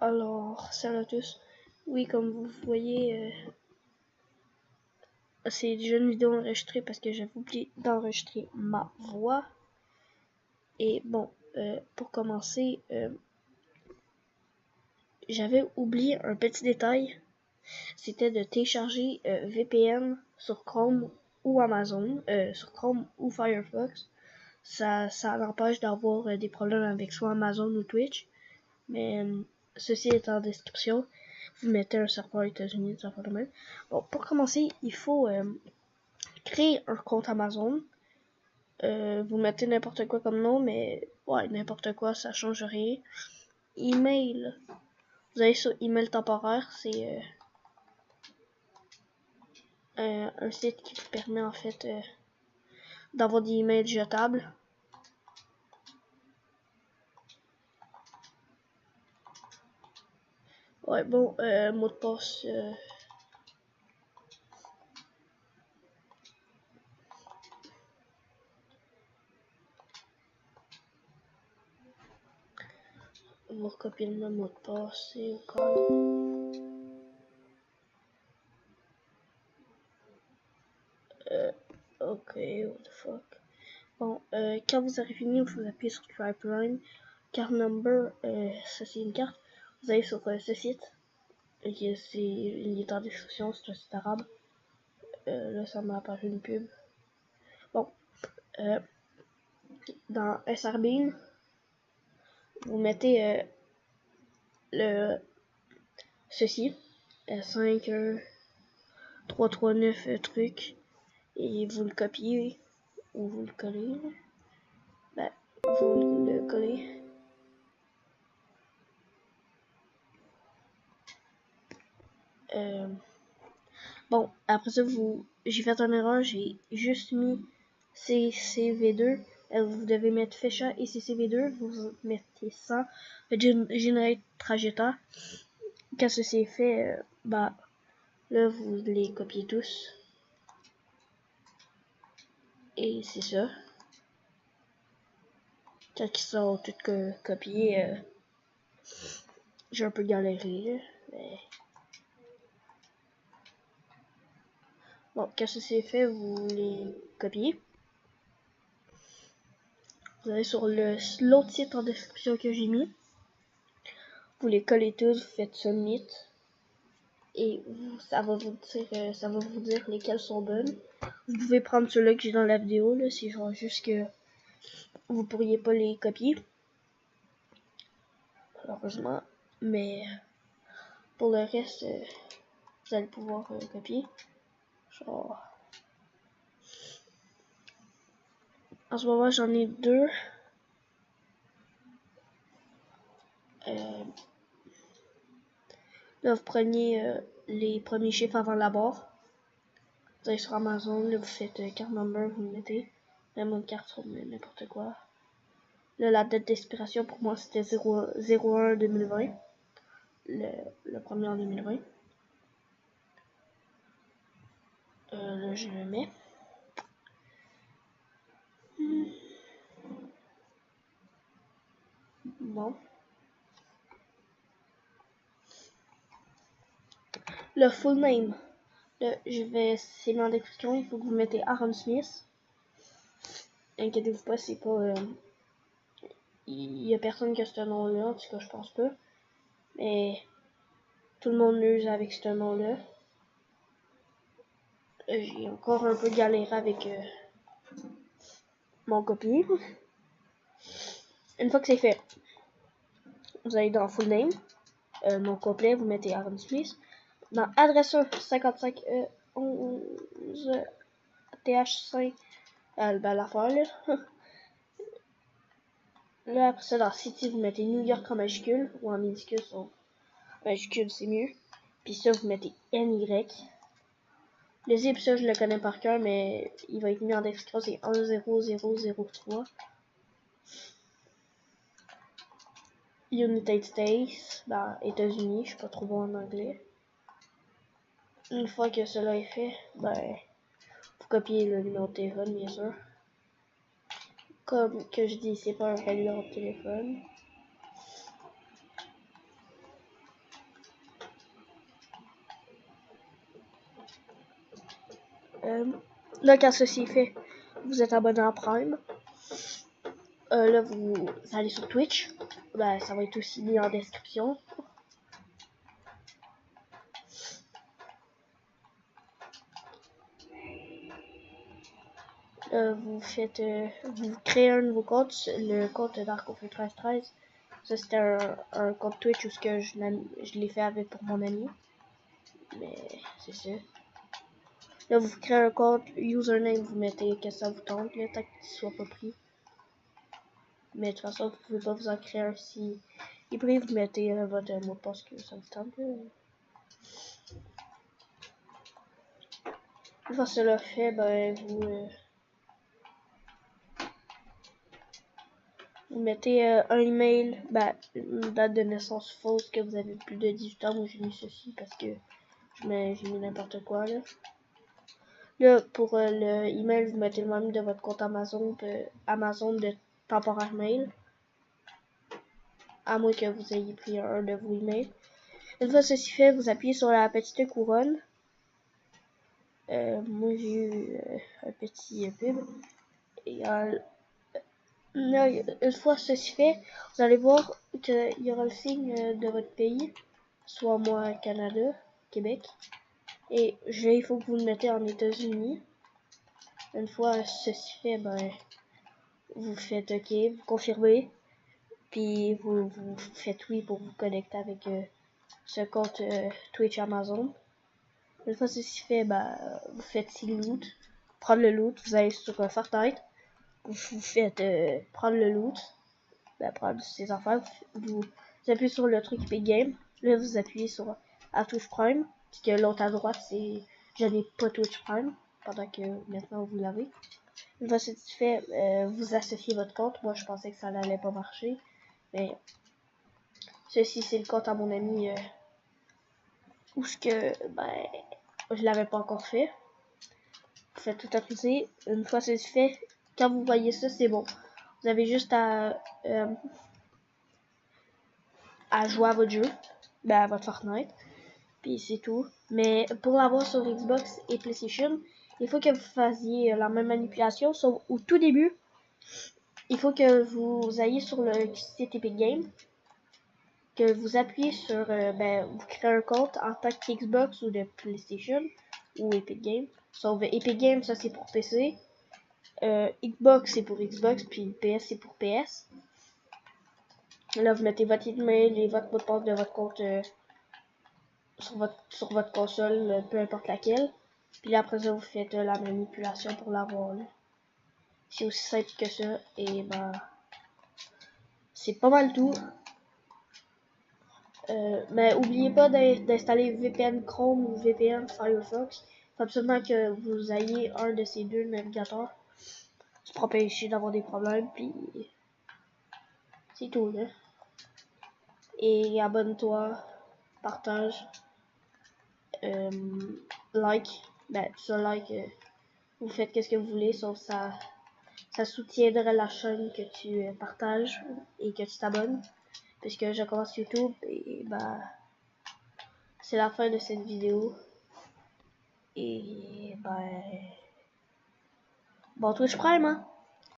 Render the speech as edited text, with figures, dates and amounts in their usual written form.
Alors, salut à tous. Oui, comme vous voyez, c'est déjà une vidéo enregistrée parce que j'avais oublié d'enregistrer ma voix. Et bon, pour commencer, j'avais oublié un petit détail. C'était de télécharger VPN sur Chrome ou Amazon, sur Chrome ou Firefox. Ça l'empêche d'avoir des problèmes avec soit Amazon ou Twitch. Mais ceci est en description. Vous mettez un serveur aux États-Unis, ça va même. Bon, pour commencer, il faut créer un compte Amazon. Vous mettez n'importe quoi comme nom, mais ouais, n'importe quoi, ça change rien. Email. Vous allez sur email temporaire, c'est un site qui vous permet en fait d'avoir des emails jetables. Ouais, bon, mot de passe. On va recopier le même mot de passe, c'est au cas où. Ok, what the fuck. Bon, quand vous avez fini, vous appuyez sur Try Prime. Card number, ça c'est une carte. Vous allez sur ce site. Il est en description, c'est un site arabe. Là, ça m'a apparu une pub. Bon, dans SRBean, vous mettez ceci, 5 339 trucs, et vous le copiez ou vous le collez. Ben, vous le collez. Bon, après ça, j'ai fait une erreur, j'ai juste mis CCV2. Vous devez mettre Fecha et CCV2, vous mettez ça, Generate Trajectoire. Quand ceci est fait, bah, là, vous les copiez tous. Et c'est ça. Quand ils sont tous copiés, j'ai un peu galéré, mais... Bon, quand ceci est fait, vous les copiez. Vous allez sur l'autre site en description que j'ai mis. Vous les collez tous, vous faites Submit. Et ça va vous dire lesquelles sont bonnes. Vous pouvez prendre ceux-là que j'ai dans la vidéo, là, c'est genre juste que vous pourriez pas les copier. Malheureusement. Mais pour le reste, vous allez pouvoir copier. Genre. En ce moment, j'en ai deux. Là, vous prenez les premiers chiffres avant la barre. Vous allez sur Amazon, là, vous faites card number, vous le mettez. Même une carte sur n'importe quoi. Là, la date d'expiration pour moi c'était 01 2020. Le premier en 2020. Là, je le mets. Bon. Le full name. Là, c'est mis en description. Il faut que vous mettez Aaron Smith. Inquiétez-vous pas, c'est pas. Il y a personne qui a ce nom-là, en tout cas, je pense pas. Mais tout le monde l'use avec ce nom-là. J'ai encore un peu galéré avec mon copier. Une fois que c'est fait, vous allez dans full name. Nom complet, vous mettez Aaron Smith. Dans adresseur 55 11 TH5, ben l'affaire là. Là, après ça, dans City, vous mettez New York en majuscule ou en minuscule. En majuscule, c'est mieux. Puis ça, vous mettez NY. Le zip, ça, je le connais par cœur, mais il va être mis en description. C'est 10003. United States, ben, États-Unis. Je suis pas trop bon en anglais. Une fois que cela est fait, ben, vous copiez le numéro de téléphone, bien sûr. Comme que je dis, c'est pas un vrai numéro de téléphone. Là, quand ceci est fait, vous êtes abonné à Prime. Là, vous allez sur Twitch. Ben, ça va être aussi mis en description. Vous créez un nouveau compte, le compte d'Arcofu 1313. Ça, c'était un compte Twitch où je l'ai fait avec pour mon ami. Mais c'est ça. Là, vous créez un compte, username, vous mettez que ça vous tente, là, tant qu'il soit pas pris. Mais de toute façon, vous pouvez pas vous en créer un si il est pris, vous mettez votre mot de passe que ça vous tente. Là. Une fois cela fait, ben vous mettez un email, ben, une date de naissance fausse que vous avez plus de 18 ans. Moi j'ai mis ceci parce que j'ai mis n'importe quoi là. Là pour le email, vous mettez le nom de votre compte Amazon, Amazon de temporaire mail. À moins que vous ayez pris un de vos emails. Une fois ceci fait, vous appuyez sur la petite couronne. Moi j'ai eu un petit pub. Et là, une fois ceci fait, vous allez voir qu'il y aura le signe de votre pays, soit moi Canada, Québec. Et il faut que vous le mettez en États-Unis. Une fois ceci fait, ben vous faites OK, vous confirmez, puis vous faites oui pour vous connecter avec ce compte Twitch Amazon. Une fois ceci fait, ben vous faites si loot, prendre le loot, vous allez sur Fortnite, vous faites prendre le loot, ben, prendre ses affaires, vous appuyez sur le truc Epic Game, là vous appuyez sur à Twitch Prime, puisque l'autre à droite c'est je n'ai pas Twitch Prime, pendant que maintenant vous l'avez. Une fois c'est fait, vous associez votre compte. Moi je pensais que ça n'allait pas marcher, mais ceci c'est le compte à mon ami où ce que ben je l'avais pas encore fait. Vous faites tout accuser. Une fois c'est fait, quand vous voyez ça, c'est bon. Vous avez juste à jouer à votre jeu, ben à votre Fortnite, puis c'est tout. Mais pour l'avoir sur Xbox et PlayStation, il faut que vous fassiez la même manipulation, sauf au tout début. Il faut que vous ayez sur le site Epic Games, que vous appuyez sur, vous créez un compte en tant qu'Xbox ou de PlayStation ou Epic Games. Sauf Epic Games, ça c'est pour PC. Xbox c'est pour Xbox, puis PS c'est pour PS. Là, vous mettez votre email et votre mot de passe de votre compte sur votre console, peu importe laquelle. Puis là, après ça, vous faites la manipulation pour l'avoir. C'est aussi simple que ça. Et ben, c'est pas mal tout. Mais oubliez pas d'installer VPN Chrome ou VPN Firefox. Il faut absolument que vous ayez un de ces deux navigateurs. C'est pour empêcher d'avoir des problèmes. Puis c'est tout là. Et abonne-toi, partage, like. Ben, ça like, vous faites qu'est-ce que vous voulez, sauf ça soutiendrait la chaîne que tu partages et que tu t'abonnes. Puisque je commence YouTube et bah c'est la fin de cette vidéo. Et ben bon Twitch Prime hein.